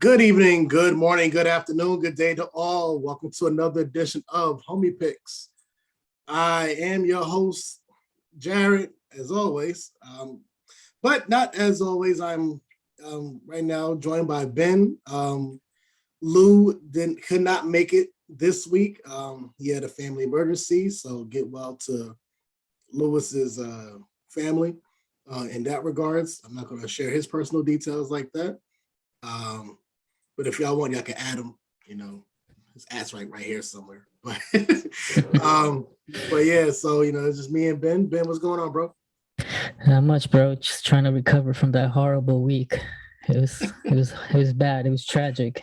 Good evening, good morning, good afternoon, good day to all. Welcome to another edition of Homie Picks. I am your host, Jared, as always. But not as always. I'm right now joined by Ben. Lou could not make it this week. He had a family emergency, so get well to Lewis's family in that regards. I'm not going to share his personal details like that. But if y'all want, y'all can add him. You know, his ass right here somewhere. But but yeah, so it's just me and Ben. Ben, what's going on, bro? Not much, bro. Just trying to recover from that horrible week. It was bad. It was tragic.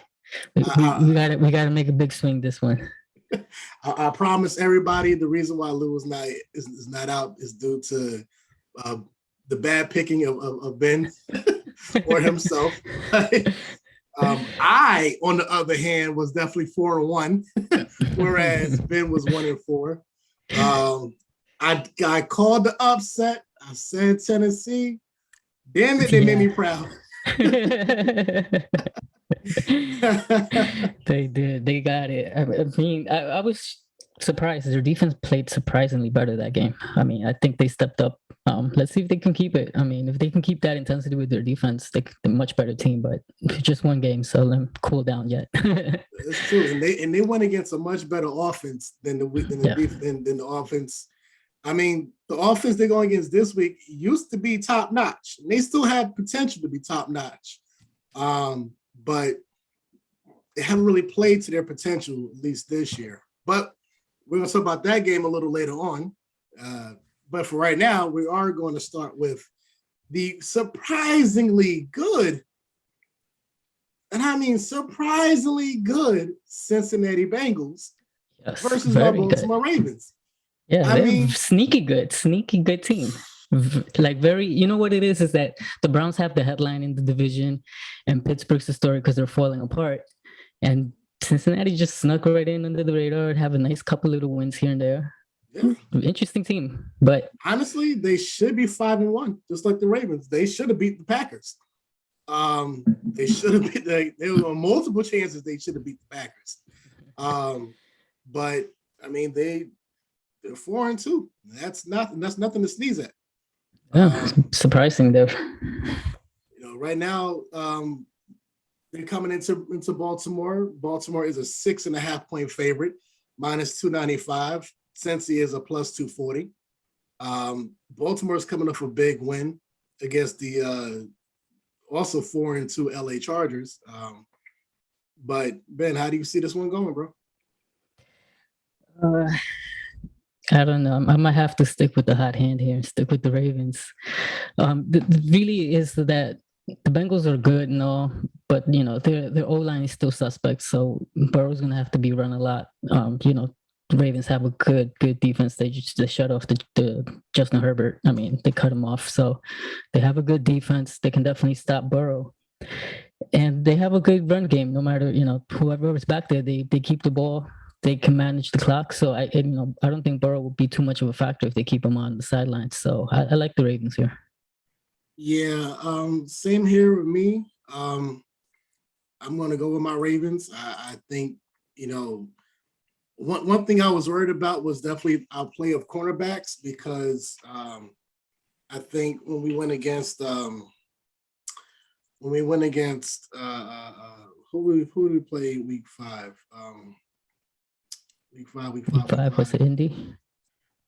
We gotta make a big swing this one. I promise everybody the reason why Lou is not out is due to uh, the bad picking of Ben or himself. I, on the other hand, was definitely 4-1, whereas Ben was 1-4. I called the upset. I said Tennessee. Damn it, they made me proud. They did. They got it. I was surprised. Their defense played surprisingly better that game. I mean, I think they stepped up. Let's see if they can keep it. I mean, if they can keep that intensity with their defense, they're a much better team. But it's just one game, so let them cool down yet. It's true, and they went against a much better offense than the offense. I mean, the offense they're going against this week used to be top notch, and they still have potential to be top notch. But they haven't really played to their potential, at least this year. But we're going to talk about that game a little later on. But for right now, we are going to start with the surprisingly good, and I mean surprisingly good, Cincinnati Bengals versus my Baltimore Ravens. Yeah, they're sneaky good team. Like you know what it is that the Browns have the headline in the division and Pittsburgh's the story because they're falling apart. And Cincinnati just snuck right in under the radar, have a nice couple little wins here and there. Yeah. Interesting team. But honestly, they should be 5-1, just like the Ravens. They should have beat the Packers. They should have beat there were multiple chances they should have beat the Packers. But I mean they're 4-2. That's nothing to sneeze at. Surprising though. Right now, they're coming into Baltimore. Baltimore is a 6.5 point favorite, -295. Cincy is a +240. Baltimore's coming off a big win against the also 4-2 LA Chargers. But Ben, how do you see this one going, bro? I don't know. I might have to stick with the hot hand here and stick with the Ravens. Really is that the Bengals are good and all, but their O-line is still suspect. So Burrow's gonna have to be run a lot. The Ravens have a good defense. They shut off the Justin Herbert. I mean, they cut him off. So they have a good defense. They can definitely stop Burrow. And they have a good run game. No matter whoever is back there, they keep the ball. They can manage the clock. So I don't think Burrow will be too much of a factor if they keep him on the sidelines. So I like the Ravens here. Yeah, same here with me. I'm going to go with my Ravens. I think one thing I was worried about was definitely our play of cornerbacks because I think when we went against who did we play week 5? Week five was it Indy?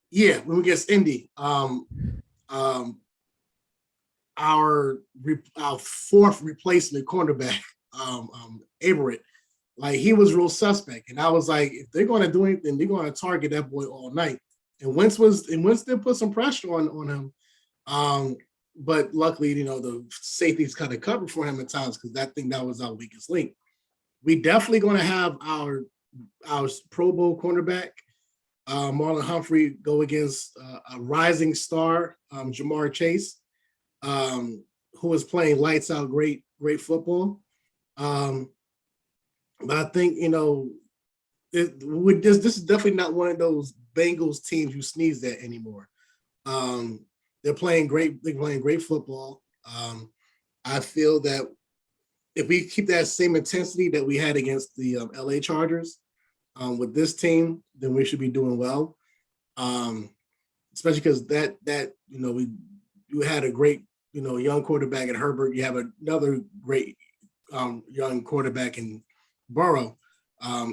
Yeah, when we against Indy. Our fourth replacement cornerback, Averett, like he was real suspect, and I was like, if they're going to do anything, they're going to target that boy all night. And Wentz did put some pressure on him, but luckily, the safeties kind of covered for him at times because that was our weakest link. We definitely going to have our Pro Bowl cornerback, Marlon Humphrey, go against a rising star, Jamar Chase, who is playing lights out great football. But I think, this is definitely not one of those Bengals teams you sneeze at anymore. They're playing great football. I feel that if we keep that same intensity that we had against the LA Chargers with this team, then we should be doing well. Especially because that you had a great young quarterback at Herbert. You have another great young quarterback in Burrow.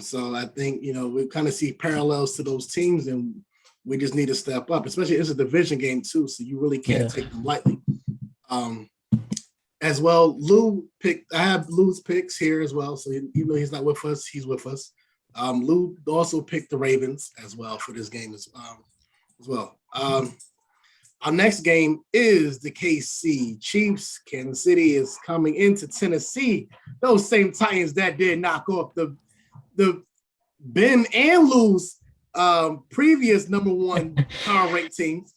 So I think we kind of see parallels to those teams, and we just need to step up. Especially it's a division game too, so you really can't take them lightly. As well, I have Lou's picks here as well. So even though he's not with us, he's with us. Lou also picked the Ravens as well for this game as well. Our next game is the KC Chiefs. Kansas City is coming into Tennessee. Those same Titans that did knock off the Ben and Lou's previous number one power rank teams.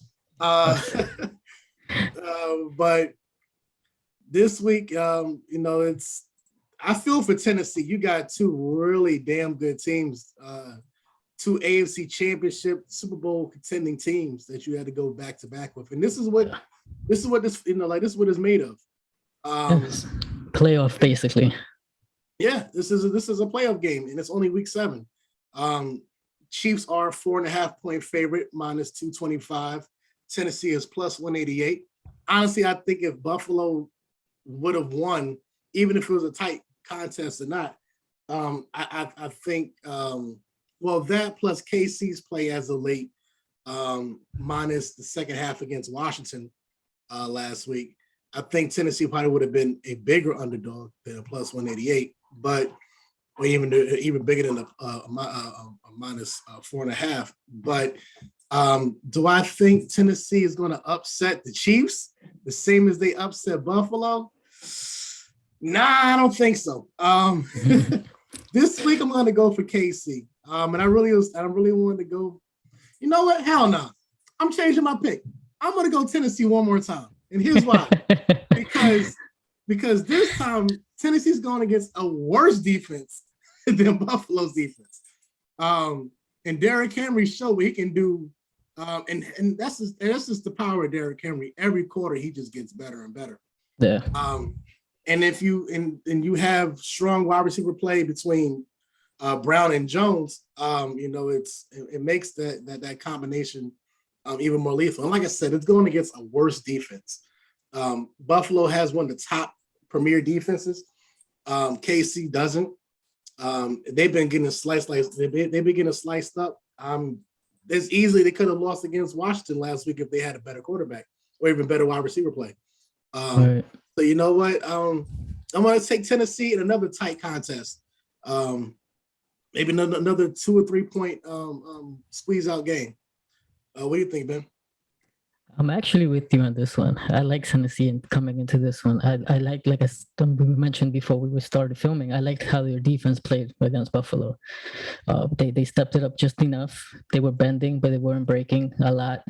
But this week, I feel for Tennessee. You got two really damn good teams, two AFC Championship, Super Bowl contending teams that you had to go back to back with, and this is what this is what it's made of. Playoff, basically. Yeah, this is a playoff game, and it's only week 7. Chiefs are 4.5-point favorite, -225. Tennessee is +188. Honestly, I think if Buffalo would have won, even if it was a tight contest or not, I think that plus KC's play as a late, minus the second half against Washington last week, I think Tennessee probably would have been a bigger underdog than a +188, or even bigger than a minus 4.5. But do I think Tennessee is going to upset the Chiefs the same as they upset Buffalo? Nah, I don't think so. This week I'm going to go for KC, and I really wanted to go. You know what? Hell no. I'm changing my pick. I'm going to go Tennessee one more time, and here's why. because this time Tennessee's going against a worse defense than Buffalo's defense. And Derrick Henry showed what he can do. And that's just the power of Derrick Henry. Every quarter he just gets better and better. Yeah. And if you have strong wide receiver play between Brown and Jones, it makes that combination even more lethal. And like I said, it's going against a worse defense. Buffalo has one of the top premier defenses. KC doesn't. They've been getting sliced up. As easily they could have lost against Washington last week if they had a better quarterback or even better wide receiver play. Right. So you know what? I'm going to take Tennessee in another tight contest. Maybe another 2 or 3 point squeeze out game. What do you think, Ben? I'm actually with you on this one. I like Tennessee and coming into this one. I like we mentioned before we started filming, I liked how their defense played against Buffalo. They stepped it up just enough. They were bending, but they weren't breaking a lot.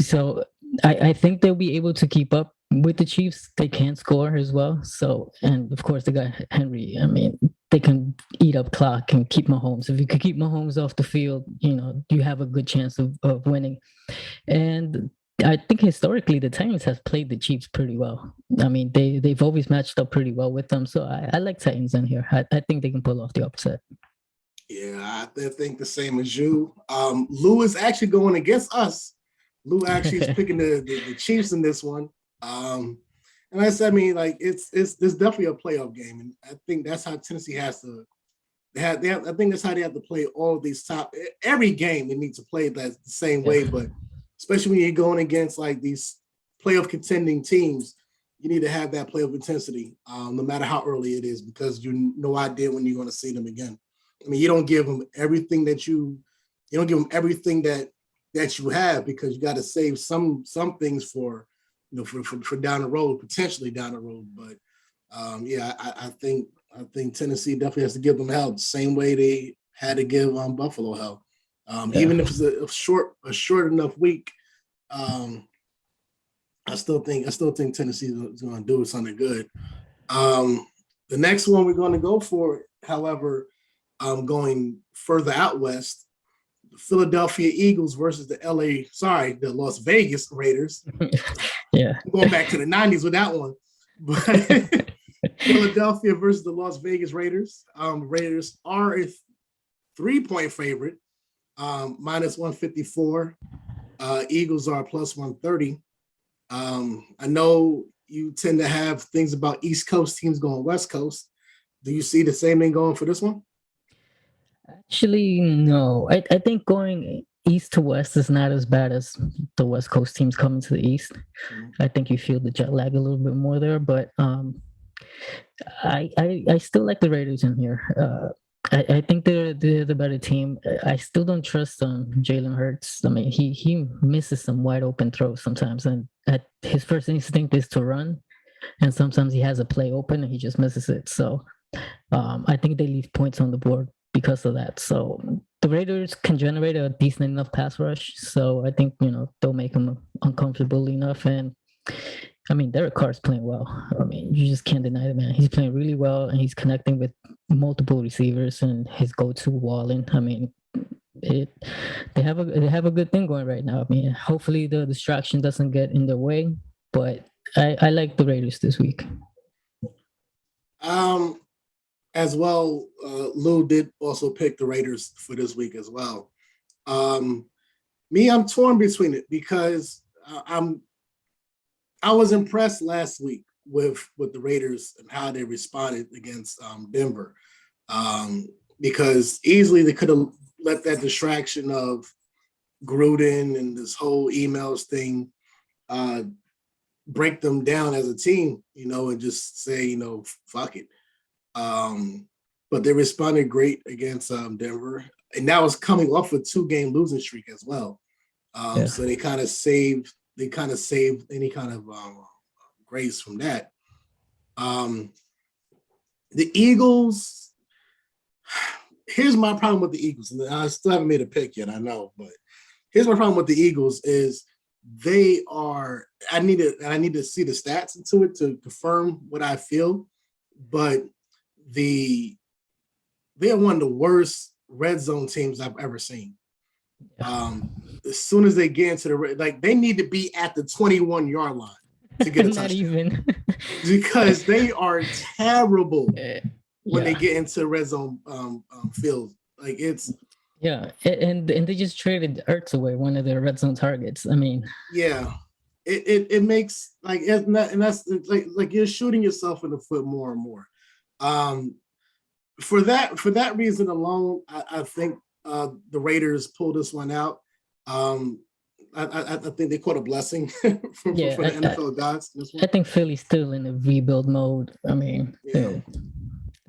So I think they'll be able to keep up with the Chiefs. They can score as well. So, and of course, they got Henry. I mean, they can eat up clock and keep Mahomes. If you could keep Mahomes off the field, you have a good chance of winning. And I think historically, the Titans have played the Chiefs pretty well. I mean, they've always matched up pretty well with them. So I like Titans in here. I think they can pull off the upset. Yeah, I think the same as you. Lou is actually going against us. Lou actually is picking the Chiefs in this one. And I said, it's definitely a playoff game, and I think that's how Tennessee has to. I think that's how they have to play all of these every game. They need to play that the same way, but especially when you're going against like these playoff contending teams, you need to have that playoff intensity, no matter how early it is, because you no idea when you're going to see them again. I mean, you don't give them everything that you don't give them everything that you have, because you got to save some things for down the road, potentially down the road. But I think Tennessee definitely has to give them hell the same way they had to give Buffalo hell. Even if it's a short enough week, I still think Tennessee is going to do something good. The next one we're going to go for, however, going further out west, the Philadelphia Eagles versus the Las Vegas Raiders. Yeah. Going back to the 90s with that one. But Philadelphia versus the Las Vegas Raiders. Raiders are a 3-point favorite, minus 154. Eagles are plus 130. I know you tend to have things about East Coast teams going West Coast. Do you see the same thing going for this one? Actually, no. I think going east to west is not as bad as the West Coast teams coming to the east. Mhm. I think you feel the jet lag a little bit more there, but I still like the Raiders in here. I think they're the better team. I still don't trust Jalen Hurts. I mean, he misses some wide open throws sometimes, and his first instinct is to run, and sometimes he has a play open and he just misses it. So I think they leave points on the board because of that. So the Raiders can generate a decent enough pass rush. So I think they'll make them uncomfortable enough. And I mean, Derek Carr's playing well. I mean, you just can't deny the man. He's playing really well, and he's connecting with multiple receivers and his go-to walling. I mean, it they have a good thing going right now. I mean, hopefully the distraction doesn't get in their way. But I like the Raiders this week. Um, as well, Lou did also pick the Raiders for this week as well. Um, I'm torn between it because I was impressed last week with the Raiders and how they responded against Denver, because easily they could have let that distraction of Gruden and this whole emails thing uh, break them down as a team, and just say, fuck it. But they responded great against Denver, and that was coming off a 2-game losing streak as well. Yeah. So they kind of saved any kind of grace from that. The Eagles. Here's my problem with the Eagles, and I still haven't made a pick yet. I know, but here's my problem with the Eagles is they are. I need to see the stats into it to confirm what I feel, but they're one of the worst red zone teams I've ever seen. As soon as they get into they need to be at the 21-yard line to get a Not touchdown. even. Because they are terrible when Yeah. they get into red zone field. Like it's Yeah, and they just traded Ertz away, one of their red zone targets. I mean, yeah, it makes and that's like you're shooting yourself in the foot more and more. For that reason alone, I think the Raiders pulled this one out. I think they caught a blessing for the NFL gods. This one. I think Philly's still in a rebuild mode. I mean, Yeah.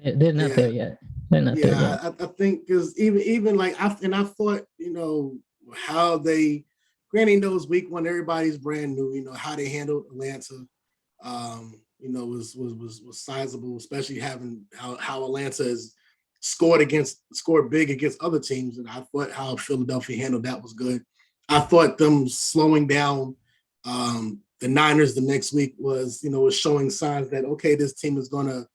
they're not there yet. They're not there yet. I think because even I thought how they, granting those week one, everybody's brand new. How they handled Atlanta, was sizable, especially having how Atlanta has scored big against other teams, and I thought how Philadelphia handled that was good. I thought them slowing down the Niners the next week was showing signs that okay, this team is gonna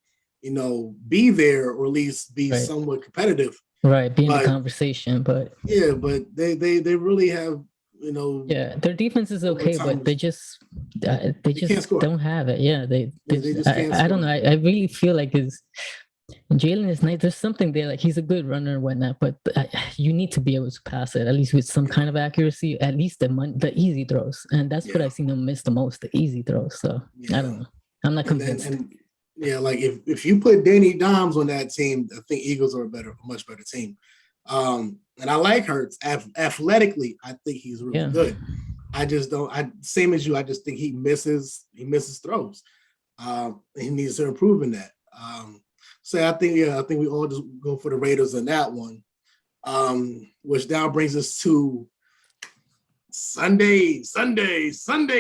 be there or at least be somewhat competitive. Right, be in the conversation, but but they really have their defense is okay, but they just don't have it. Yeah, they just can't I don't know. I really feel like Jalen is nice. There's something there. Like he's a good runner and whatnot, but you need to be able to pass it at least with some kind of accuracy. At least the easy throws, and that's what I've seen them miss the most. The easy throws. So I don't know. I'm not convinced. Like if you put Danny Dimes on that team, I think Eagles are a much better team. And I like Hurts athletically. I think he's really good. I just don't. Same as you. I just think he misses throws. He needs to improve in that. So I think we all just go for the Raiders in that one, which now brings us to Sunday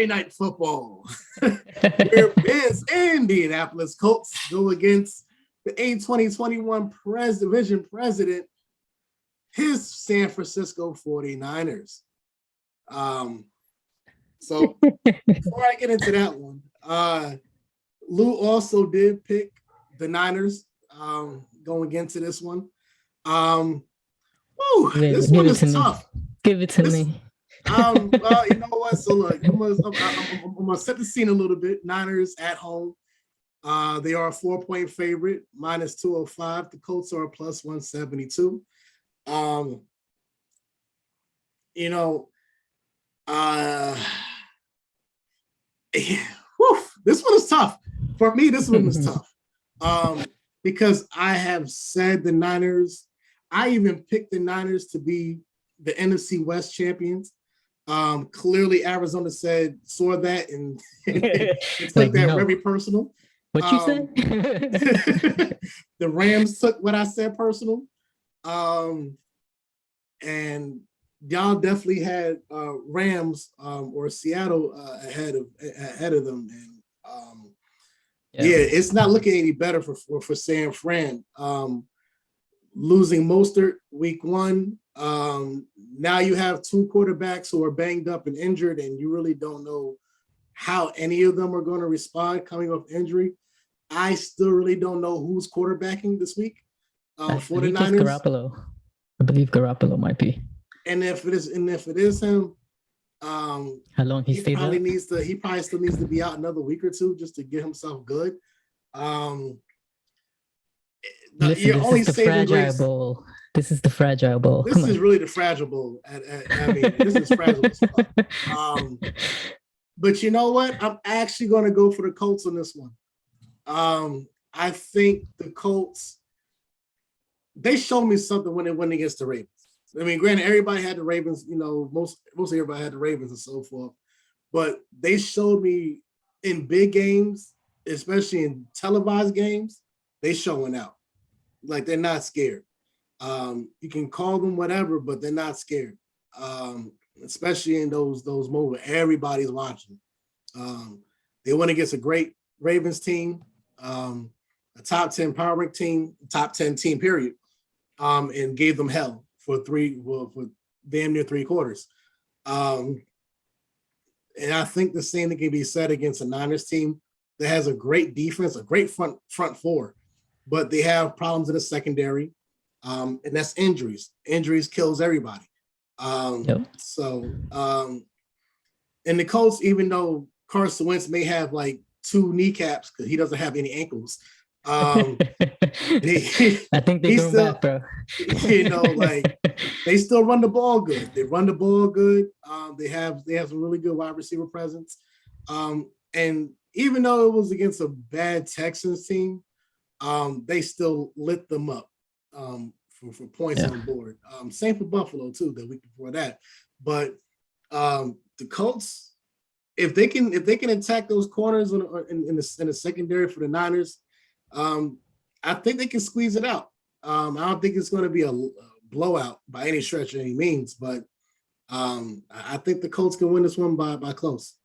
night football. Where Ben's Indianapolis Colts go against the A2021 division president, his San Francisco 49ers. So before I get into that one, Lou also did pick the Niners going into this one. This one is tough. Give it to me. Well, you know what? So look, I'm gonna set the scene a little bit. Niners at home. They are a 4-point favorite, minus 205. The Colts are a plus 172. Um, you know, uh, whew, this one is tough. For me, this one is tough. Because I have said the Niners, I even picked the Niners to be the NFC West champions. Clearly, Arizona saw that and took Like, that no. very personal. What you say? The Rams took what I said personal. And y'all definitely had Rams or Seattle ahead of them. And yeah, it's not looking any better for San Fran. Losing Mostert week one. Now you have two quarterbacks who are banged up and injured, and you really don't know how any of them are going to respond coming off injury. I still really don't know who's quarterbacking this week for the Niners. Garoppolo. I believe Garoppolo might be. And if it is him, how long he probably still needs to be out another week or two just to get himself good. Listen, this is the fragile bowl. This is the fragile bowl. This is really the fragile bowl. I mean, this is fragile as fuck. But you know what? I'm actually going to go for the Colts on this one. I think the Colts, they showed me something when they went against the Ravens. I mean, granted, everybody had the Ravens, most everybody had the Ravens and so forth. But they showed me in big games, especially in televised games, they showing out. Like, they're not scared. You can call them whatever, but they're not scared. Especially in those moments everybody's watching. They went against a great Ravens team, a top 10 power rank team, top 10 team period, and gave them hell for damn near 3 quarters. And I think the same thing can be said against a Niners team that has a great defense, a great front four, but they have problems in the secondary, and that's injuries. Injuries kills everybody. So, and the Colts, even though Carson Wentz may have like 2 kneecaps because he doesn't have any ankles, I think they go back, bro. Like, they still run the ball good. They run the ball good. They have some really good wide receiver presence. And even though it was against a bad Texans team, they still lit them up for points on board. Same for Buffalo too, the week before that. But the Colts, if they can attack those corners in the secondary for the Niners, I think they can squeeze it out. I don't think it's going to be a blowout by any stretch of any means, but I think the Colts can win this one by close.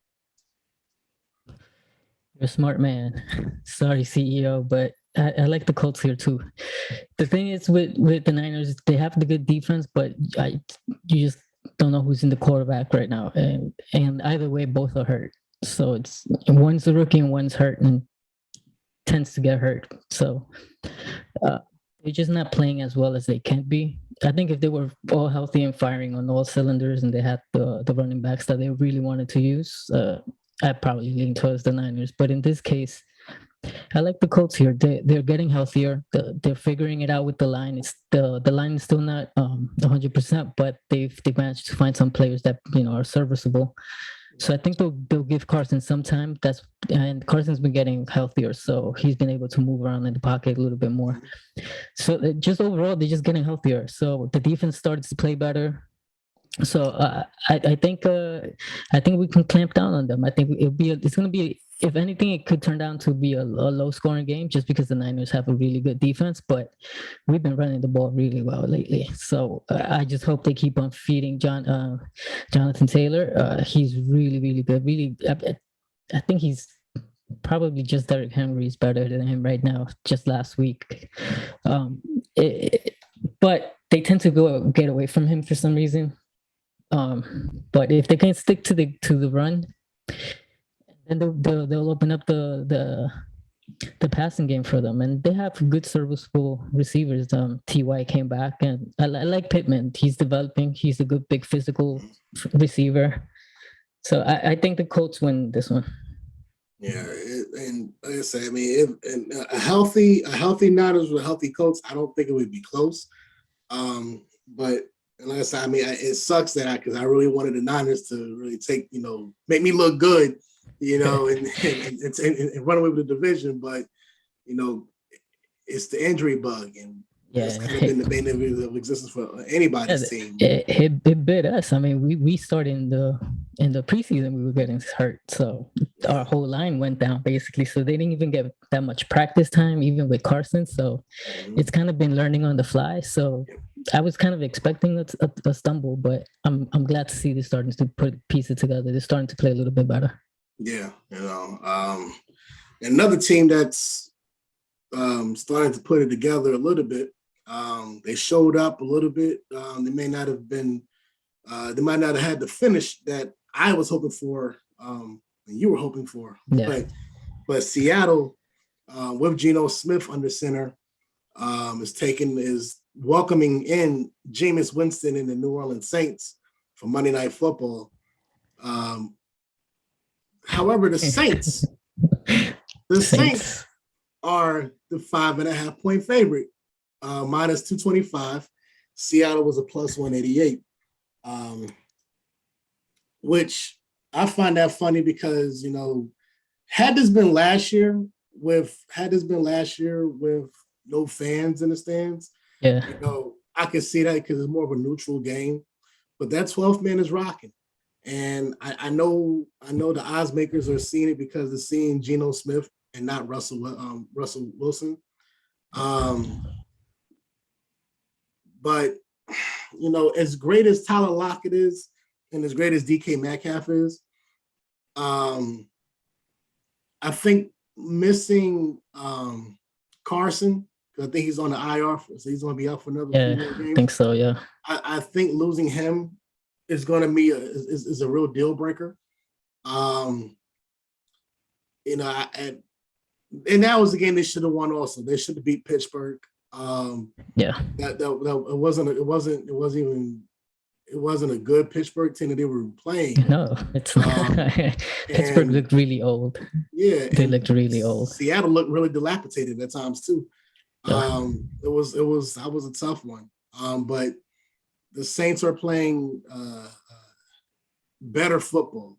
You're a smart man. Sorry, CEO, but I like the Colts here too. The thing is with the Niners, they have the good defense, but you just don't know who's in the quarterback right now, and either way, both are hurt. So it's one's a rookie and one's hurt, and tends to get hurt. So they're just not playing as well as they can be. I think if they were all healthy and firing on all cylinders, and they had the running backs that they really wanted to use, I'd probably lean towards the Niners. But in this case, I like the Colts here. They're getting healthier. They're figuring it out with the line. The line is still not 100%, but they've managed to find some players that are serviceable. So I think they'll give Carson some time. And Carson's been getting healthier, so he's been able to move around in the pocket a little bit more. So just overall, they're just getting healthier. So the defense starts to play better. So I think we can clamp down on them. I think it's going to be, if anything, it could turn down to be a low scoring game just because the Niners have a really good defense, but we've been running the ball really well lately. So I just hope they keep on feeding Jonathan Taylor. He's really, really good. Really, I think he's probably just Derrick Henry's better than him right now, just last week. But they tend to get away from him for some reason. But if they can stick to the run, then they'll open up the passing game for them, and they have good serviceable receivers. Ty came back, and I like Pittman. He's developing. He's a good big physical receiver. So I think the Colts win this one. Yeah, and like I say, I mean, a healthy Niners with a healthy coach, I don't think it would be close. But like I said, I mean, it sucks that because I really wanted the Niners to really take, make me look good, and run away with the division. But you know, it's the injury bug, and that's Yeah, kind of been the main of existence for yeah, anybody's team. it bit us. I mean, we started in the preseason, we were getting hurt, so Yeah. our whole line went down basically. So they didn't even get that much practice time, even with Carson. So Mm-hmm. it's kind of been learning on the fly. So I was kind of expecting a stumble, but I'm glad to see they're starting to put pieces together. They're starting to play a little bit better. Yeah, another team that's starting to put it together a little bit. They showed up a little bit. They may not have been. They might not have had the finish that I was hoping for, and you were hoping for. Yeah, But Seattle, with Geno Smith under center, is welcoming in Jameis Winston and the New Orleans Saints for Monday Night Football. Um, however, the Saints. Saints are the 5.5 point favorite, minus 225. Seattle was a plus 188, which I find that funny because, had this been last year with no fans in the stands, Yeah, I could see that because it's more of a neutral game. But that 12th man is rocking. And I know the odds makers are seeing it because they're seeing Geno Smith and not Russell Wilson. Um, but as great as Tyler Lockett is, and as great as DK Metcalf is, um, I think missing Carson, because I think he's on the IR, so he's going to be out for another few yeah, more I games. think so. Yeah, I think losing him is going to be is a real deal breaker. Um, you know, and that was the game they should have won. Also, they should have beat Pittsburgh. yeah. It wasn't a good Pittsburgh team that they were playing. No, it's not. Pittsburgh looked really old. Yeah, They and looked really old. Seattle looked really dilapidated at times too. Yeah, That was a tough one. But the Saints are playing better football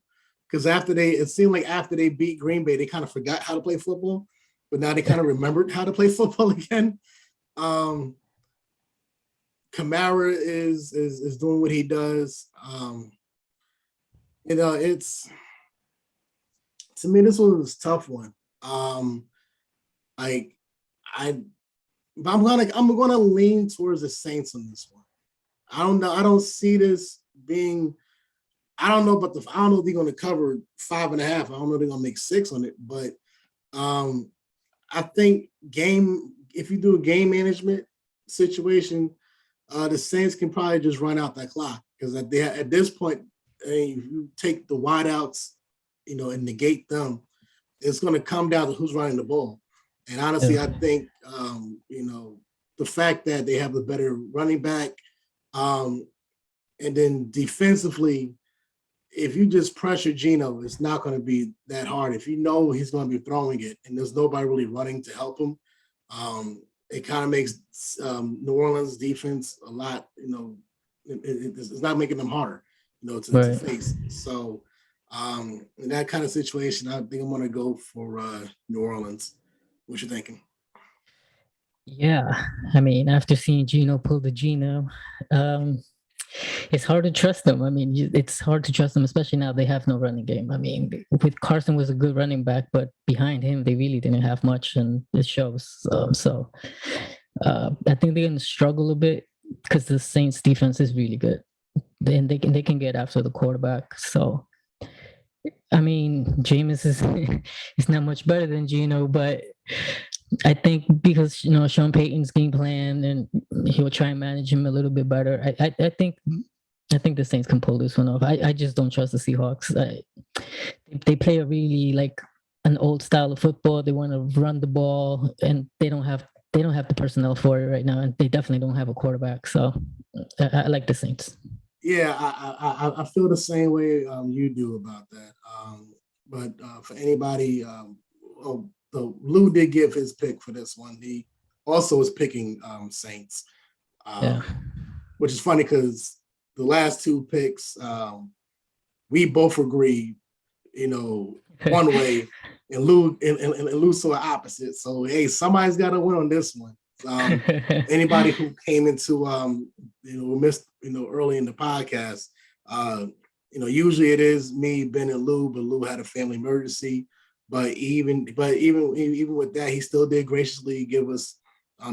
because it seemed like after they beat Green Bay, they kind of forgot how to play football, but now they kind of remembered how to play football again. Um, Kamara is doing what he does. It's to me this one was a tough one. Like I, but I'm gonna lean towards the Saints on this one. I don't know. I don't see this being. I don't know, I don't know if they're going to cover 5.5. I don't know if they're going to make 6 on it, but I think if you do a game management situation, the Saints can probably just run out that clock because at this point, if you take the wideouts, and negate them, it's going to come down to who's running the ball. And honestly, yeah. I think the fact that they have a better running back, and then defensively, if you just pressure Geno, it's not going to be that hard. If you know he's going to be throwing it and there's nobody really running to help him, it kind of makes New Orleans defense a lot, it's not making them harder, to face. So in that kind of situation, I think I'm going to go for New Orleans. What you thinking? Yeah, I mean, after seeing Geno pull the Geno, it's hard to trust them. I mean, it's hard to trust them, especially now they have no running game. I mean, with Carson was a good running back, but behind him, they really didn't have much, and it shows. I think they're going to struggle a bit because the Saints defense is really good, and they can get after the quarterback. So, I mean, Jameis is is not much better than Geno, but I think because Sean Payton's game plan and he'll try and manage him a little bit better. I think the Saints can pull this one off. I just don't trust the Seahawks. They play a really like an old style of football. They want to run the ball, and they don't have the personnel for it right now, and they definitely don't have a quarterback. So I like the Saints. Yeah, I feel the same way you do about that. But for anybody, the Lou did give his pick for this one. He also was picking Saints, Yeah. which is funny because the last two picks, we both agreed, one way, and Lou saw opposite. So hey, somebody's got to win on this one. Anybody who came into missed early in the podcast, usually it is me, Ben, and Lou, but Lou had a family emergency. But even with that, he still did graciously give us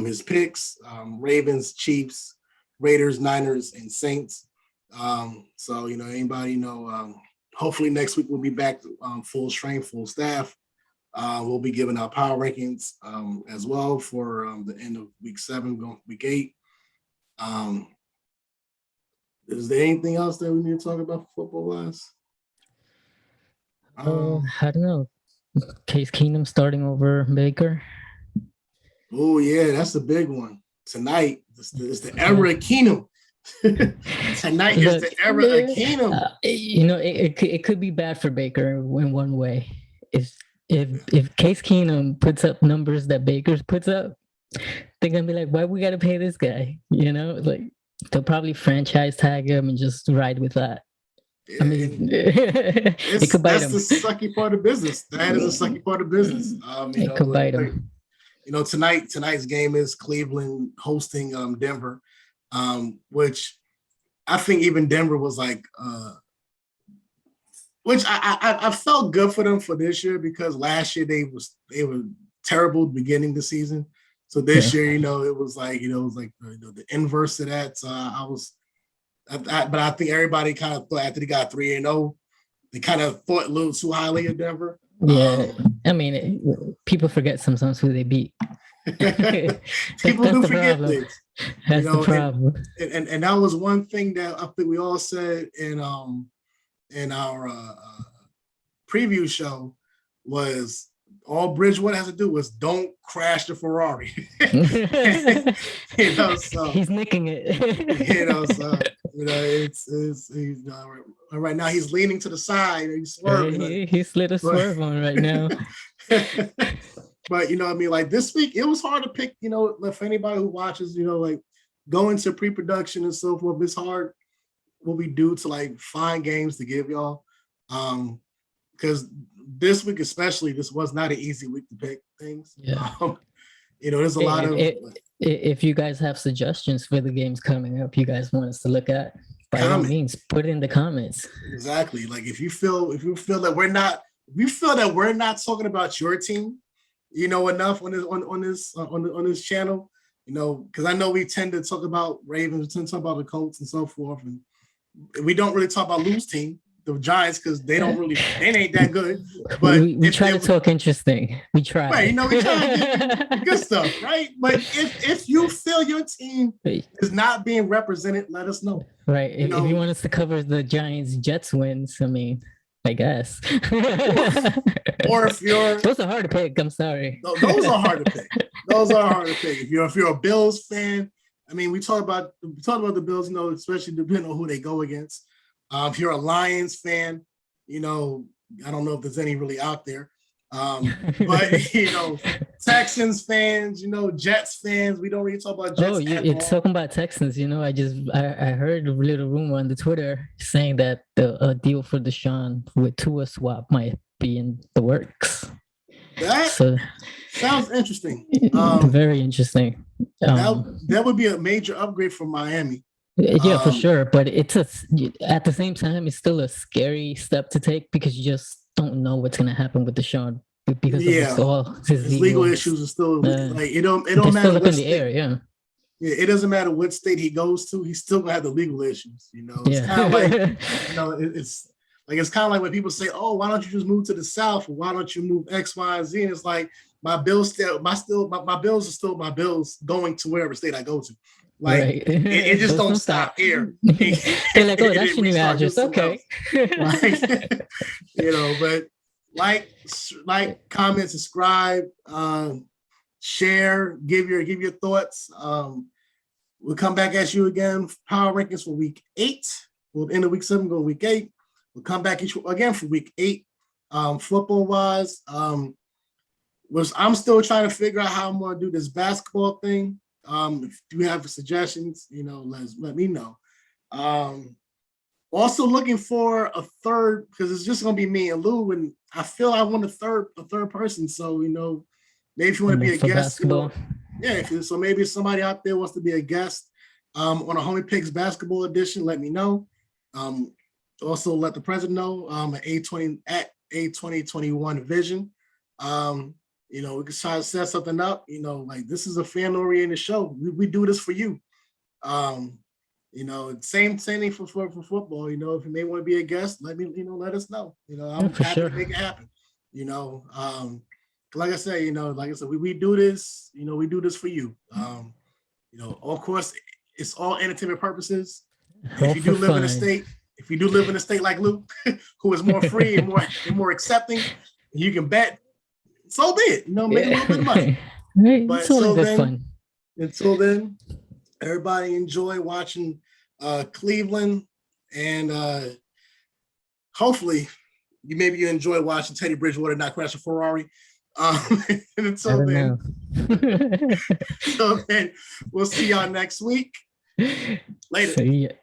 his picks: Ravens, Chiefs, Raiders, Niners, and Saints. So anybody hopefully next week we'll be back full strength, full staff. We'll be giving our power rankings as well for the end of week 7, going week 8. Is there anything else that we need to talk about football wise? I don't know. Case Keenum starting over Baker. Oh yeah, that's a big one. Tonight it's the era of Keenum. Tonight is the era of Keenum. It could be bad for Baker in one way. If Case Keenum puts up numbers that Baker puts up, they're gonna be like, why we gotta pay this guy? Like they'll probably franchise tag him and just ride with that. I mean, it could bite him. That's the sucky part of business. That is a sucky part of business. It could bite him. Tonight's game is Cleveland hosting Denver, which I think even Denver was like, which I felt good for them for this year because last year they were terrible beginning the season. So this year, it was like the inverse of that. So but I think everybody kind of thought after they got 3-0, they kind of thought a little too highly of Denver. Yeah, I mean, people forget sometimes who they beat. People do forget things. That's the problem. And that was one thing that I think we all said in our preview show was all Bridgewater has to do was don't crash the Ferrari. So he's nicking it. It's right now he's leaning to the side. He's swerving. He slid a swerve on right now. But like this week, it was hard to pick. For anybody who watches, like going to pre-production and so forth, it's hard what we do to like find games to give y'all. Because this week especially, this was not an easy week to pick things. Yeah. There's a lot of. If you guys have suggestions for the games coming up, you guys want us to look at, by all means, put it in the comments. Exactly. Like if you feel that we're not talking about your team, enough on this channel, because I know we tend to talk about Ravens, we tend to talk about the Colts and so forth, and we don't really talk about Lou's team, the Giants, because they ain't that good. But we try to talk interesting. We try. Right, we try to get good stuff, right? But if you feel your team is not being represented, let us know. Right. If you want us to cover the Giants Jets wins, I mean, I guess. Or if you're those are hard to pick. I'm sorry. Those are hard to pick. If you're a Bills fan, I mean, we talk about the Bills, especially depending on who they go against. If you're a Lions fan, I don't know if there's any really out there. But Texans fans, Jets fans, we don't really talk about Jets. Oh, you're talking about Texans. I heard a little rumor on the Twitter saying that the deal for Deshaun with Tua swap might be in the works. That sounds interesting. Very interesting. That would be a major upgrade from Miami. Yeah, for sure. But at the same time, it's still a scary step to take because you just don't know what's going to happen with Deshaun because his legal issues are still like it don't matter. Still up in the air, yeah. Yeah, it doesn't matter what state he goes to, he's still gonna have the legal issues. It's kind of like it's kind of like when people say, "Oh, why don't you just move to the South? Or why don't you move X, Y, and Z?" And it's like my bills are still my bills going to wherever state I go to. Like right. it just don't stop here. They're like, "Oh, that's your new address." Okay. But like, comment, subscribe, share, give your thoughts. We'll come back at you again. Power rankings for week 8. We'll end of week 7, go to week 8. We'll come back at you again for week 8. Football wise, was I'm still trying to figure out how I'm going to do this basketball thing. If you have suggestions, let me know. Also looking for a third, because it's just going to be me and Lou, and I feel I want a third person. So maybe if you want to be a guest, so maybe if somebody out there wants to be a guest on a Homie Picks basketball edition, let me know. Also let the president know at A2021 Vision. We can try to set something up. Like this is a fan-oriented show. We do this for you. Same thing for football. If you may want to be a guest, let us know. I'm happy to make it happen. Like I said, we do this. We do this for you. Of course, it's all entertainment purposes. If you do live in a state like Luke, who is more free and more accepting, you can bet. So be it. Make a little bit of money. But until then, everybody enjoy watching Cleveland, and hopefully, you enjoy watching Teddy Bridgewater not crash a Ferrari. And until then, so then we'll see y'all next week. Later.